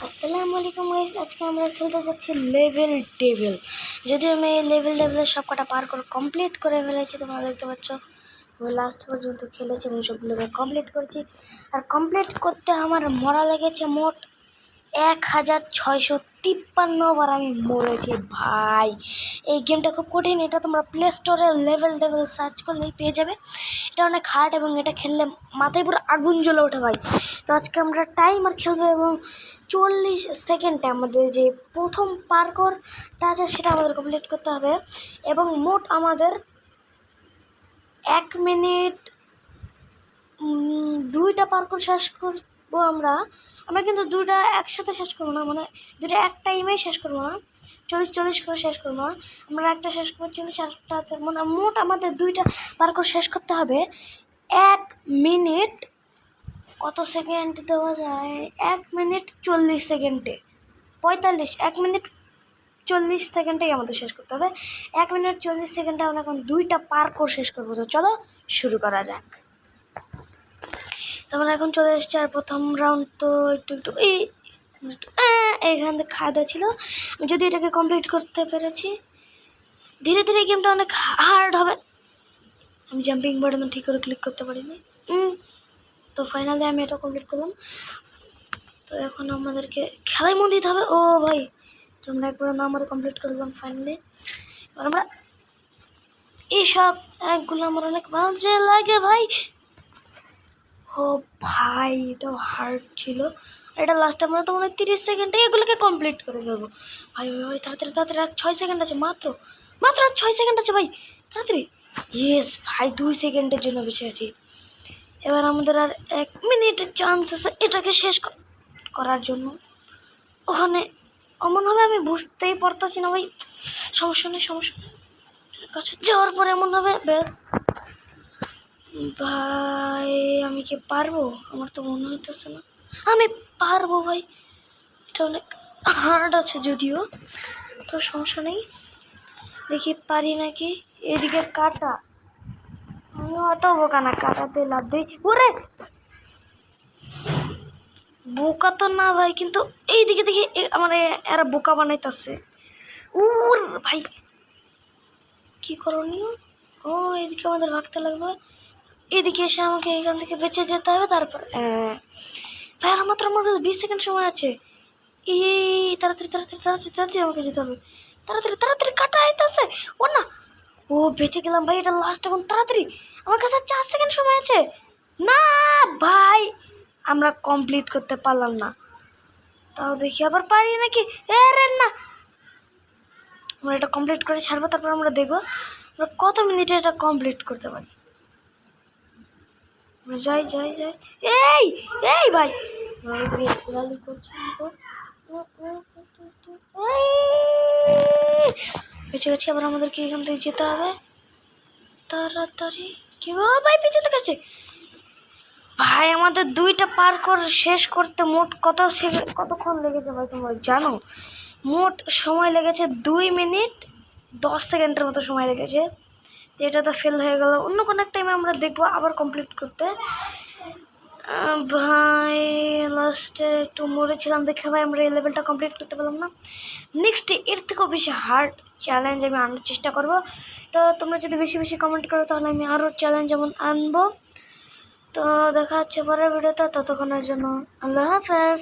আসসালামু আলাইকুম গাইস, আজকে আমরা খেলতে যাচ্ছি লেভেল ডেভিল। যদি আমি এই লেভেল ডেভিলের সব কটা পার করে কমপ্লিট করে ফেলেছি, তোমরা দেখতে পাচ্ছ আমি লাস্ট পর্যন্ত খেলেছি এবং সবগুলোকে কমপ্লিট করেছি। আর কমপ্লিট করতে আমার মরা লেগেছে মোট 1653 বার আমি মরেছি ভাই। এই গেমটা খুব কঠিন, এটা তোমরা প্লে স্টোরে লেভেল ডেভিল সার্চ করলেই পেয়ে যাবে। এটা অনেক হার্ড এবং এটা খেললে মাথায় পুরো আগুন জ্বলে ওঠে ভাই। তো আজকে আমরা টাইমার খেলবো এবং 40 সেকেন্ডে আমাদের যে প্রথম পার্করটা আছে সেটা আমাদের কমপ্লিট করতে হবে এবং মোট আমাদের 1 মিনিট 2টা পার্কর শেষ করবো আমরা কিন্তু 2টা একসাথে শেষ করবো না, মানে 2টা এক টাইমেই শেষ করবো না, 40 করে শেষ করবো না। আমরা একটা শেষ করবো 40, মানে মোট আমাদের 2টা পার্কর শেষ করতে হবে 1 মিনিট কত সেকেন্ড দেওয়া যায়, 1 মিনিট 40 সেকেন্ডে 1 মিনিট 40 সেকেন্ডেই আমাদের শেষ করতে হবে। 1 মিনিট 40 সেকেন্ডে আমরা এখন 2টা পার্কর শেষ করবো। তো চলো শুরু করা যাক। তো আমরা এখন চলে এসেছি আর প্রথম রাউন্ড তো একটু এখান থেকে খাওয়া ছিল। আমি যদি এটাকে কমপ্লিট করতে পেরেছি, ধীরে ধীরে গেমটা অনেক হার্ড হবে। আমি জাম্পিং বাটনে ঠিক করে ক্লিক করতে পারিনি, তো ফাইনালি আমি এটা কমপ্লিট করলাম। তো এখন আমাদেরকে খেলায় মন দিতে হবে। ও ভাই, তো আমরা একবার আমাদের কমপ্লিট করলাম ফাইনালি। এবার আমরা এইসব একগুলো আমার অনেক বাজে লাগে ভাই। ও ভাই, এটাও হার্ড ছিল। এটা লাস্ট আমরা তো মনে হয় 30 সেকেন্ডে এগুলোকে কমপ্লিট করে ফেলবো। ভাই ভাই তাড়াতাড়ি তাড়াতাড়ি, আর 6 সেকেন্ড আছে, মাত্র 6 সেকেন্ড আছে ভাই, তাড়াতাড়ি। ইয়েস ভাই, 2 সেকেন্ডের জন্য বেশি আছি। এবার আমাদের আর 1 মিনিটের চান্স আছে এটাকে শেষ করার জন্য। ওখানে এমন হবে আমি বুঝতেই পারতাছি না ভাই। সমস্যা নেই কাছে যাওয়ার পরে এমন হবে, ব্যাস ভাই আমি কি পারবো? আমার তো মনে হইতেছে না আমি পারবো ভাই। এটা অনেক হার্ড আছে যদিও, তো সমস্যা নেই, দেখি পারি নাকি। এদিকে কাটা, আমি অত বোকা না, কাটাতে লাভ দিই। ওরে বোকা তো না ভাই, কিন্তু এইদিকে দেখি আমার এরা বোকা বানাইতেছে। উর ভাই কি করণীয়? ও এদিকে আমাদের ভাগতে লাগবে, এদিকে এসে আমাকে এখান থেকে বেঁচে যেতে হবে। তারপর ভাই আর মাত্র আমার 20 সেকেন্ড সময় আছে। তাড়াতাড়ি তাড়াতাড়ি তাড়াতাড়ি তাড়াতাড়ি আমাকে যেতে হবে, তাড়াতাড়ি তাড়াতাড়ি কাটা আইতেছে। ও না, ও বেঁচে গেলাম ভাই। এটা লাস্ট, এখন তাড়াতাড়ি, আমার কাছে 4 সেকেন্ড সময় আছে। না ভাই, আমরা কমপ্লিট করতে পারলাম না। তাও দেখি আবার পারি নাকি। রে না, আমরা এটা কমপ্লিট করে ছাড়বো, তারপর আমরা দেখবো আমরা কত মিনিটে এটা কমপ্লিট করতে পারি। যাই যাই যাই, এই এই ভাই গালি করছি তো। বেঁচে গেছি। আবার আমাদেরকে এখান থেকে যেতে হবে তাড়াতাড়ি। কি ভাই পিছনে গেছে ভাই। আমাদের 2টা পার করে শেষ করতে মোট কতক্ষণ লেগেছে ভাই তোমরা জানো? মোট সময় লেগেছে 2 মিনিট 10 সেকেন্ডের মতো সময় লেগেছে। তো এটা তো ফেল হয়ে গেল, অন্য কোনো এক টাইমে আমরা দেখবো আবার কমপ্লিট করতে। ভাই লাস্টে একটু মরেছিলাম দেখে ভাই আমরা এই লেভেলটা কমপ্লিট করতে পারলাম না। নেক্সট এর থেকেও বেশি হার্ড চ্যালেঞ্জ আমি আনার চেষ্টা করব। তো তোমরা যদি বেশি বেশি কমেন্ট করো তাহলে আমি আরও চ্যালেঞ্জ যেমন আনবো। তো দেখা হচ্ছে পরের ভিডিওতে, ততক্ষণের জন্য আল্লাহ হাফেজ।